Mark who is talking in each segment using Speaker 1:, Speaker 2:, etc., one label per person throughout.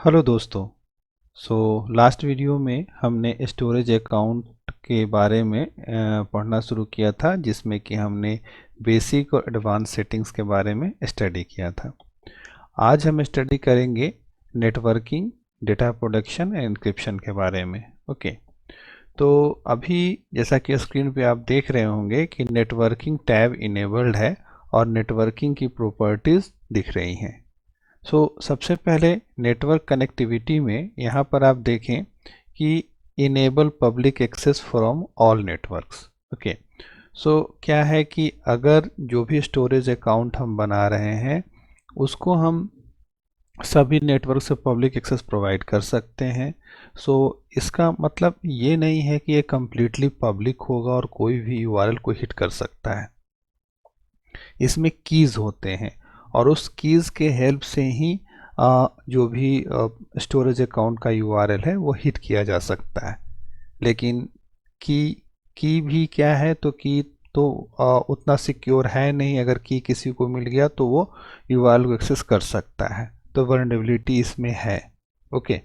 Speaker 1: Hello दोस्तों। Last video में हमने स्टोरेज अकाउंट के बारे में पढ़ना शुरू किया था, जिसमें कि हमने बेसिक और एडवांस सेटिंग्स के बारे में स्टडी किया था। आज हम स्टडी करेंगे networking, data protection end encryption के बारे में। ओके, तो अभी जैसा कि स्क्रीन पे आप देख रहे होंगे कि नेटवर्किंग टैब इनेबल्ड है और नेटवर्किंग की प्रॉपर्टीज़ दिख रही हैं। सबसे पहले नेटवर्क कनेक्टिविटी में यहाँ पर आप देखें कि enable public access from all networks. Okay, क्या है कि अगर जो भी स्टोरेज अकाउंट हम बना रहे हैं उसको हम सभी नेटवर्क से पब्लिक एक्सेस प्रोवाइड कर सकते हैं। इसका मतलब ये नहीं है कि ये कम्प्लीटली पब्लिक होगा और कोई भी यूआरएल को हिट कर सकता है। इसमें कीज़ होते हैं और उस कीज़ के हेल्प से ही जो भी स्टोरेज अकाउंट का यूआरएल है वो हिट किया जा सकता है। लेकिन की भी क्या है, तो की तो उतना सिक्योर है नहीं। अगर की किसी को मिल गया तो वो यूआरएल को एक्सेस कर सकता है, तो वल्नरेबिलिटी इसमें है। ओके,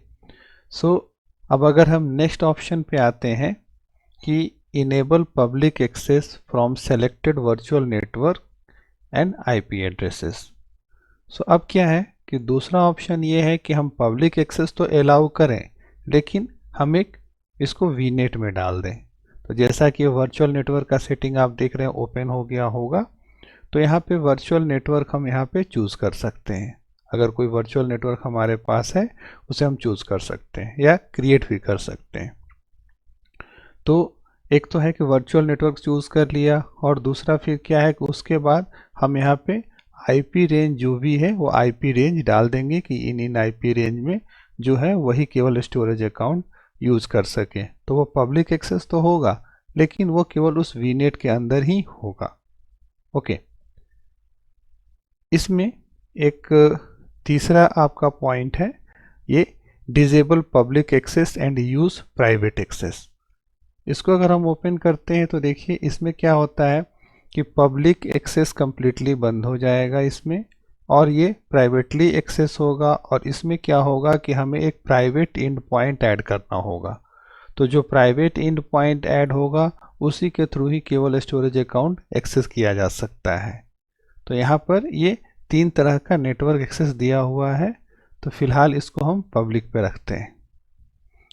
Speaker 1: अब अगर हम नेक्स्ट ऑप्शन पे आते हैं कि enable public access from selected virtual network and IP addresses. अब क्या है कि दूसरा ऑप्शन ये है कि हम पब्लिक एक्सेस तो अलाउ करें, लेकिन हम इसको वीनेट में डाल दें। तो जैसा कि वर्चुअल नेटवर्क का सेटिंग आप देख रहे हैं ओपन हो गया होगा, तो यहाँ पे वर्चुअल नेटवर्क हम यहाँ पे चूज़ कर सकते हैं। अगर कोई वर्चुअल नेटवर्क हमारे पास है उसे हम चूज़ कर सकते हैं या क्रिएट भी कर सकते हैं। तो एक तो है कि वर्चुअल नेटवर्क चूज़ कर लिया, और दूसरा फिर क्या है कि उसके बाद हम यहाँ पे आईपी रेंज जो भी है वो आईपी रेंज डाल देंगे कि इन आईपी रेंज में जो है वही केवल स्टोरेज अकाउंट यूज़ कर सके। तो वो पब्लिक एक्सेस तो होगा, लेकिन वो केवल उस वीनेट के अंदर ही होगा। ओके, इसमें एक तीसरा आपका पॉइंट है, ये disable public access and use private access. इसको अगर हम ओपन करते हैं तो देखिए इसमें क्या होता है कि पब्लिक एक्सेस कम्प्लीटली बंद हो जाएगा इसमें, और ये प्राइवेटली एक्सेस होगा। और इसमें क्या होगा कि हमें एक प्राइवेट एंड पॉइंट ऐड करना होगा। तो जो प्राइवेट एंड पॉइंट ऐड होगा उसी के थ्रू ही केवल स्टोरेज अकाउंट एक्सेस किया जा सकता है। तो यहाँ पर ये 3 तरह का नेटवर्क एक्सेस दिया हुआ है, तो फिलहाल इसको हम पब्लिक पे रखते हैं,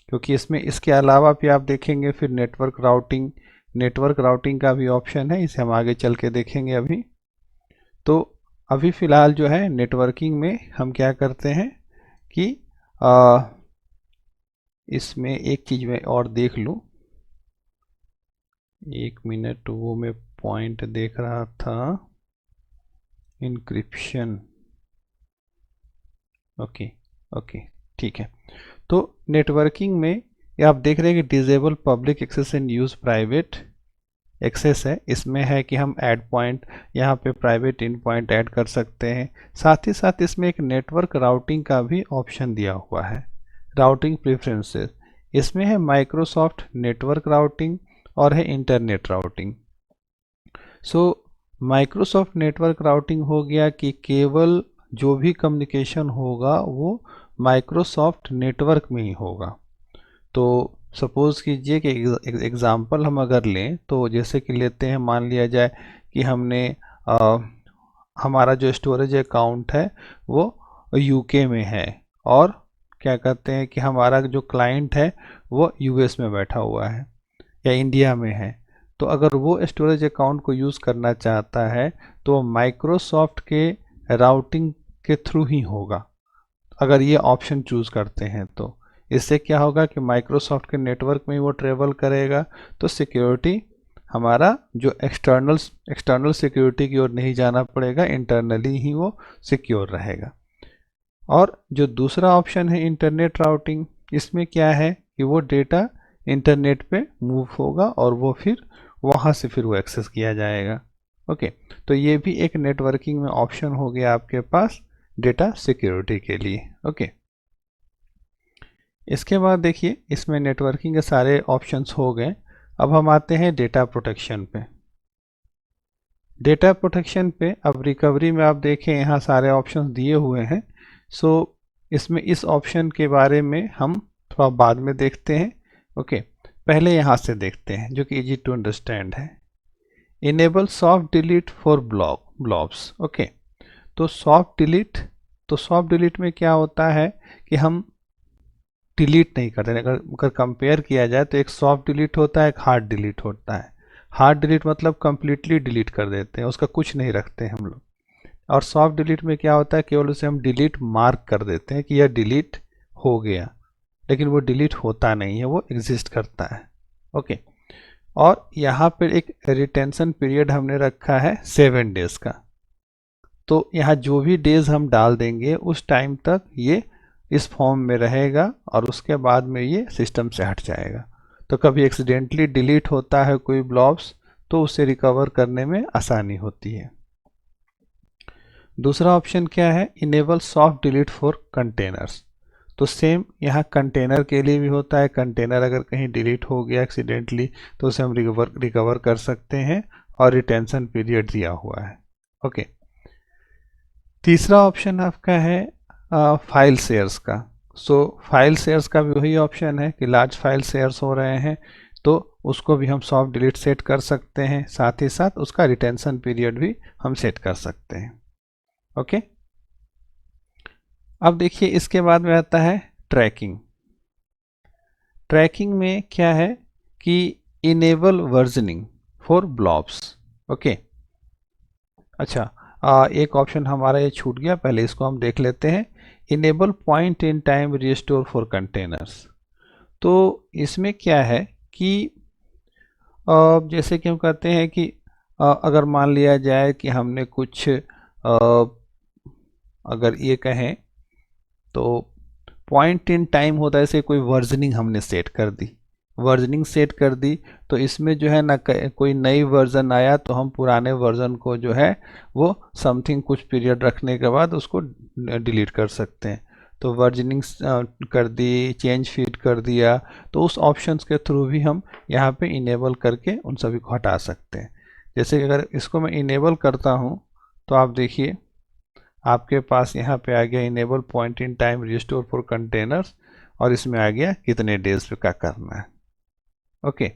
Speaker 1: क्योंकि इसमें इसके अलावा भी आप देखेंगे फिर नेटवर्क राउटिंग का भी ऑप्शन है, इसे हम आगे चल के देखेंगे अभी। तो अभी फ़िलहाल जो है नेटवर्किंग में हम क्या करते हैं कि इसमें एक चीज़ मैं और देख लूँ, 1 मिनट, वो मैं पॉइंट देख रहा था, इनक्रिप्शन। ओके ओके, ठीक है। तो नेटवर्किंग में ये आप देख रहे हैं कि disable public access and use private access है। इसमें है कि हम ऐड पॉइंट यहाँ पे प्राइवेट इन पॉइंट ऐड कर सकते हैं। साथ ही साथ इसमें एक नेटवर्क राउटिंग का भी ऑप्शन दिया हुआ है, राउटिंग प्रेफरेंसेस। इसमें है माइक्रोसॉफ्ट नेटवर्क राउटिंग और है internet routing. Microsoft network routing हो गया कि केवल जो भी कम्युनिकेशन होगा वो माइक्रोसॉफ्ट नेटवर्क में ही होगा। तो सपोज़ कीजिए कि एग्ज़ाम्पल हम अगर लें, तो जैसे कि लेते हैं, मान लिया जाए कि हमने हमारा जो स्टोरेज अकाउंट है वो यूके में है, और क्या कहते हैं कि हमारा जो क्लाइंट है वो यूएस में बैठा हुआ है या इंडिया में है। तो अगर वो स्टोरेज अकाउंट को यूज़ करना चाहता है तो माइक्रोसॉफ्ट के राउटिंग के थ्रू ही होगा, अगर ये ऑप्शन चूज़ करते हैं। तो इससे क्या होगा कि माइक्रोसॉफ्ट के नेटवर्क में ही वो ट्रेवल करेगा, तो सिक्योरिटी हमारा जो एक्सटर्नल सिक्योरिटी की ओर नहीं जाना पड़ेगा, इंटरनली ही वो सिक्योर रहेगा। और जो दूसरा ऑप्शन है इंटरनेट राउटिंग, इसमें क्या है कि वो डेटा इंटरनेट पे मूव होगा और वो फिर वहाँ से फिर वो एक्सेस किया जाएगा। ओके, तो ये भी एक नेटवर्किंग में ऑप्शन हो गया आपके पास डेटा सिक्योरिटी के लिए। ओके, इसके बाद देखिए इसमें नेटवर्किंग के सारे ऑप्शंस हो गए। अब हम आते हैं डेटा प्रोटेक्शन पे। डेटा प्रोटेक्शन पे अब रिकवरी में आप देखें यहाँ सारे ऑप्शंस दिए हुए हैं। इसमें इस ऑप्शन के बारे में हम थोड़ा बाद में देखते हैं। ओके, पहले यहाँ से देखते हैं जो कि इजी टू अंडरस्टैंड है। Enable soft delete for blobs. Okay, तो सॉफ्ट डिलीट में क्या होता है कि हम डिलीट नहीं करते। अगर कंपेयर किया जाए तो एक सॉफ्ट डिलीट होता है, एक हार्ड डिलीट होता है। हार्ड डिलीट मतलब कंप्लीटली डिलीट कर देते हैं, उसका कुछ नहीं रखते हम लोग। और सॉफ्ट डिलीट में क्या होता है, केवल उसे हम डिलीट मार्क कर देते हैं कि यह डिलीट हो गया, लेकिन वो डिलीट होता नहीं है, वो एग्जिस्ट करता है। ओके, और यहाँ पर एक रिटेंशन पीरियड हमने रखा है 7 डेज का। तो यहाँ जो भी डेज हम डाल देंगे उस टाइम तक ये इस फॉर्म में रहेगा और उसके बाद में ये सिस्टम से हट जाएगा। तो कभी एक्सीडेंटली डिलीट होता है कोई ब्लॉब्स तो उसे रिकवर करने में आसानी होती है। दूसरा ऑप्शन क्या है, enable soft delete for containers. तो सेम यहाँ कंटेनर के लिए भी होता है। कंटेनर अगर कहीं डिलीट हो गया एक्सीडेंटली तो उसे हम रिकवर कर सकते हैं और रिटेंशन पीरियड दिया हुआ है। ओके, तीसरा ऑप्शन आपका है फाइल शेयर्स का। फाइल शेयर्स का भी वही ऑप्शन है कि लार्ज फाइल शेयर्स हो रहे हैं तो उसको भी हम सॉफ्ट डिलीट सेट कर सकते हैं, साथ ही साथ उसका रिटेंशन पीरियड भी हम सेट कर सकते हैं। ओके, अब देखिए इसके बाद में आता है ट्रैकिंग। ट्रैकिंग में क्या है कि enable versioning for blobs. Okay, अच्छा, एक ऑप्शन हमारा ये छूट गया, पहले इसको हम देख लेते हैं। Enable point in time restore for containers. तो इसमें क्या है कि जैसे कि हम कहते हैं कि अगर मान लिया जाए कि हमने कुछ अगर ये कहें तो पॉइंट इन टाइम होता है, जैसे कोई वर्जनिंग हमने सेट कर दी, वर्जनिंग सेट कर दी तो इसमें जो है ना कोई नई वर्जन आया तो हम पुराने वर्जन को जो है वो समथिंग कुछ पीरियड रखने के बाद उसको डिलीट कर सकते हैं। तो वर्जनिंग कर दी, चेंज फीड कर दिया, तो उस ऑप्शंस के थ्रू भी हम यहाँ पे इनेबल करके उन सभी को हटा सकते हैं। जैसे कि अगर इसको मैं इनेबल करता हूँ तो आप देखिए आपके पास यहाँ पे आ गया enable point in time restore for containers और इसमें आ गया कितने डेज पे क्या करना है। ओके,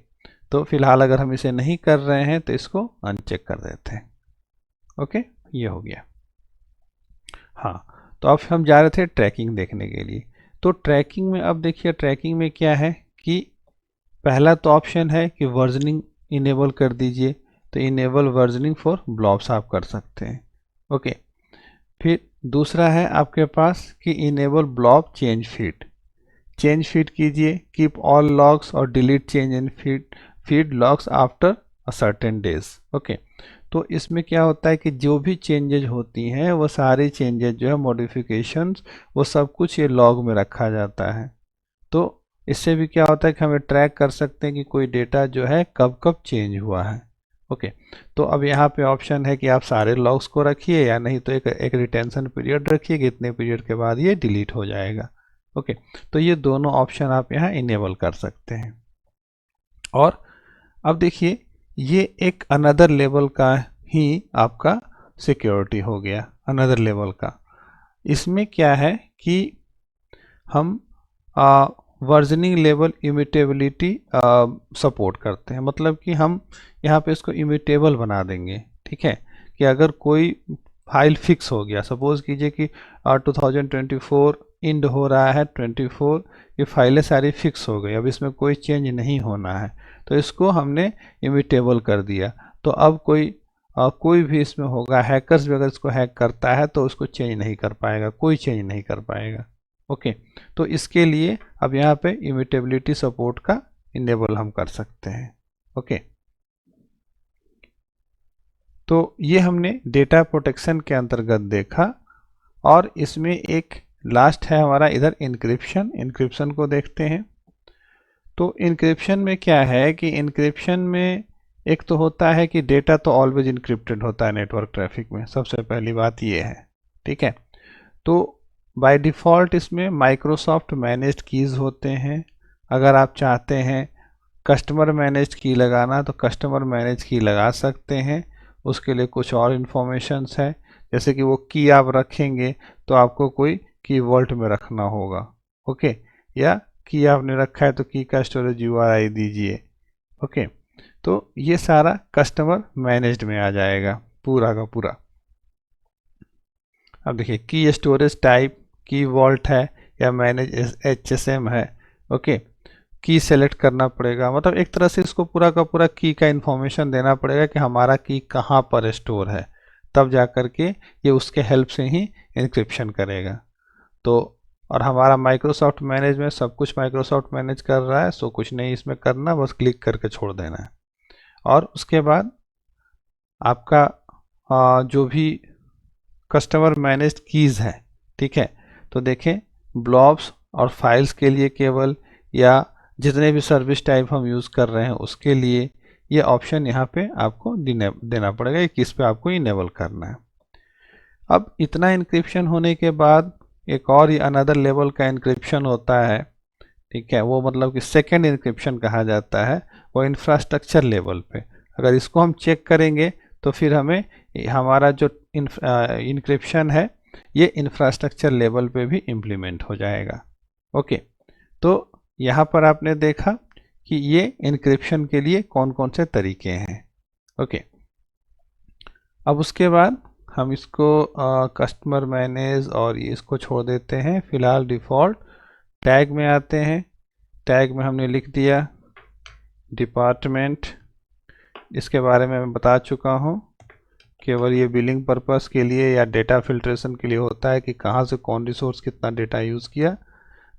Speaker 1: तो फिलहाल अगर हम इसे नहीं कर रहे हैं तो इसको अनचेक कर देते हैं। ओके, ये हो गया। हाँ, तो अब हम जा रहे थे ट्रैकिंग देखने के लिए। तो ट्रैकिंग में अब देखिए ट्रैकिंग में क्या है कि पहला तो ऑप्शन है कि वर्जनिंग इनेबल कर दीजिए, तो इनेबल वर्जनिंग फॉर ब्लॉब्स आप कर सकते हैं। ओके, फिर दूसरा है आपके पास कि इनेबल ब्लॉब चेंज फीड कीजिए, कीप ऑल लॉग्स और delete change in feed logs after a certain days. Okay, तो इसमें क्या होता है कि जो भी चेंजेज होती हैं वो सारी चेंजेज जो है मॉडिफिकेशंस वो सब कुछ ये लॉग में रखा जाता है। तो इससे भी क्या होता है कि हमें ट्रैक कर सकते हैं कि कोई डेटा जो है कब कब चेंज हुआ है। ओके, तो अब यहाँ पे ऑप्शन है कि आप सारे लॉग्स को रखिए या नहीं तो एक रिटेंशन पीरियड रखिए कि इतने पीरियड के बाद ये डिलीट हो जाएगा। ओके, तो ये दोनों ऑप्शन आप यहाँ इनेबल कर सकते हैं। और अब देखिए ये एक अनदर लेवल का ही आपका सिक्योरिटी हो गया, अनदर लेवल का। इसमें क्या है कि हम वर्जनिंग लेवल इम्यूटेबिलिटी सपोर्ट करते हैं, मतलब कि हम यहाँ पे इसको इम्यूटेबल बना देंगे। ठीक है, कि अगर कोई फाइल फिक्स हो गया, सपोज कीजिए कि 2024 इंड हो रहा है 24, ये फाइलें सारी फिक्स हो गई, अब इसमें कोई चेंज नहीं होना है, तो इसको हमने इम्यूटेबल कर दिया। तो अब कोई भी इसमें होगा, हैकर्स भी अगर इसको हैक करता है तो उसको चेंज नहीं कर पाएगा, कोई चेंज नहीं कर पाएगा। ओके, तो इसके लिए अब यहाँ पे इम्यूटेबिलिटी सपोर्ट का इनेबल हम कर सकते हैं। ओके, तो ये हमने डेटा प्रोटेक्शन के अंतर्गत देखा। और इसमें एक लास्ट है हमारा इधर इंक्रिप्शन को देखते हैं। तो इंक्रिप्शन में क्या है कि इंक्रिप्शन में एक तो होता है कि डेटा तो ऑलवेज इंक्रिप्टेड होता है नेटवर्क ट्रैफिक में, सबसे पहली बात ये है। ठीक है, तो बाय डिफ़ॉल्ट इसमें माइक्रोसॉफ्ट मैनेज्ड कीज़ होते हैं। अगर आप चाहते हैं कस्टमर मैनेज्ड की लगाना तो कस्टमर मैनेज की लगा सकते हैं, उसके लिए कुछ और इन्फॉर्मेशंस है, जैसे कि वो की आप रखेंगे तो आपको कोई की वॉल्ट में रखना होगा। ओके, या की आपने रखा है तो की का स्टोरेज URI दीजिए। ओके, तो ये सारा कस्टमर मैनेज्ड में आ जाएगा पूरा का पूरा। अब देखिए की स्टोरेज टाइप की वॉल्ट है या मैनेज HSM है। ओके, की सेलेक्ट करना पड़ेगा, मतलब एक तरह से इसको पूरा का पूरा की का इंफॉर्मेशन देना पड़ेगा कि हमारा की कहाँ पर स्टोर है, तब जा कर के ये उसके हेल्प से ही इंक्रिप्शन करेगा। तो और हमारा माइक्रोसॉफ्ट मैनेज में सब कुछ माइक्रोसॉफ्ट मैनेज कर रहा है, सो कुछ नहीं इसमें करना, बस क्लिक करके छोड़ देना है। और उसके बाद आपका जो भी कस्टमर मैनेज्ड कीज़ है, ठीक है, तो देखें ब्लॉब्स और फाइल्स के लिए केवल, या जितने भी सर्विस टाइप हम यूज़ कर रहे हैं उसके लिए, ये ऑप्शन यहाँ पे आपको देना पड़ेगा कि किस पे आपको इनेबल करना है। अब इतना इंक्रिप्शन होने के बाद एक और ही अनदर लेवल का इंक्रिप्शन होता है, ठीक है, वो मतलब कि सेकेंड इंक्रिप्शन कहा जाता है, वो इंफ्रास्ट्रक्चर लेवल पे। अगर इसको हम चेक करेंगे तो फिर हमें हमारा जो इंक्रिप्शन है ये इंफ्रास्ट्रक्चर लेवल पे भी इम्प्लीमेंट हो जाएगा। ओके, तो यहाँ पर आपने देखा कि ये इंक्रिप्शन के लिए कौन कौन से तरीके हैं। ओके, अब उसके बाद हम इसको कस्टमर मैनेज और ये इसको छोड़ देते हैं फिलहाल डिफ़ॉल्ट। टैग में आते हैं, टैग में हमने लिख दिया डिपार्टमेंट, इसके बारे में मैं बता चुका हूँ, केवल ये बिलिंग पर्पस के लिए या डेटा फिल्ट्रेशन के लिए होता है कि कहाँ से कौन रिसोर्स कितना डेटा यूज़ किया।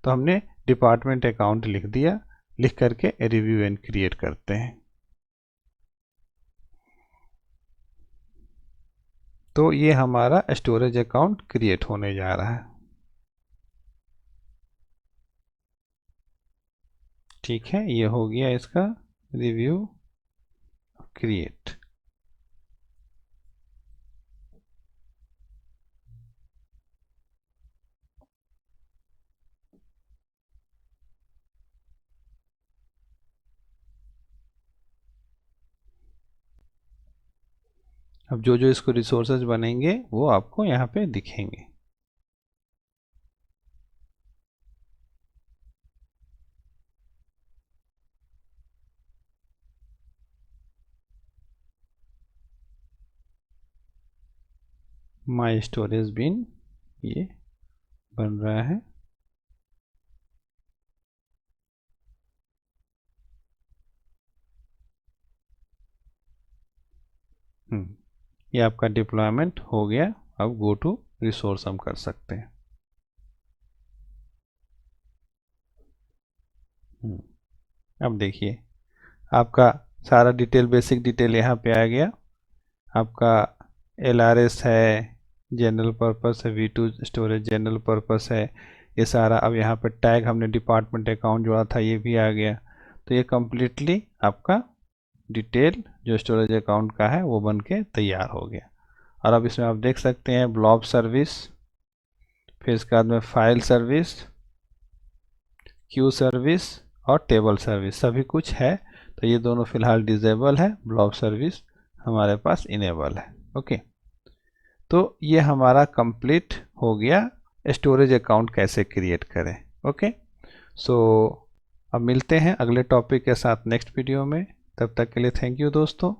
Speaker 1: तो हमने डिपार्टमेंट अकाउंट लिख दिया, लिख करके रिव्यू एंड क्रिएट करते हैं। तो ये हमारा स्टोरेज अकाउंट क्रिएट होने जा रहा है। ठीक है, ये हो गया इसका रिव्यू क्रिएट। अब जो जो इसको रिसोर्सेज बनेंगे वो आपको यहाँ पे दिखेंगे। माई स्टोरेज बिन ये बन रहा है। ये आपका डिप्लॉयमेंट हो गया। अब गो टू रिसोर्स हम कर सकते हैं। अब देखिए आपका सारा डिटेल, बेसिक डिटेल यहाँ पे आ गया। आपका LRS है, जनरल पर्पस है, V2 स्टोरेज जनरल पर्पस है, ये सारा। अब यहाँ पे टैग हमने डिपार्टमेंट अकाउंट जोड़ा था, ये भी आ गया। तो ये कम्प्लीटली आपका डिटेल जो स्टोरेज अकाउंट का है वो बन के तैयार हो गया। और अब इसमें आप देख सकते हैं ब्लॉब सर्विस, फिर इसके बाद में फाइल सर्विस, क्यू सर्विस और टेबल सर्विस सभी कुछ है। तो ये दोनों फिलहाल डिजेबल है, ब्लॉब सर्विस हमारे पास इनेबल है। ओके, तो ये हमारा कंप्लीट हो गया स्टोरेज अकाउंट कैसे क्रिएट करें। ओके, सो अब मिलते हैं अगले टॉपिक के साथ नेक्स्ट वीडियो में। तब तक के लिए थैंक यू दोस्तों।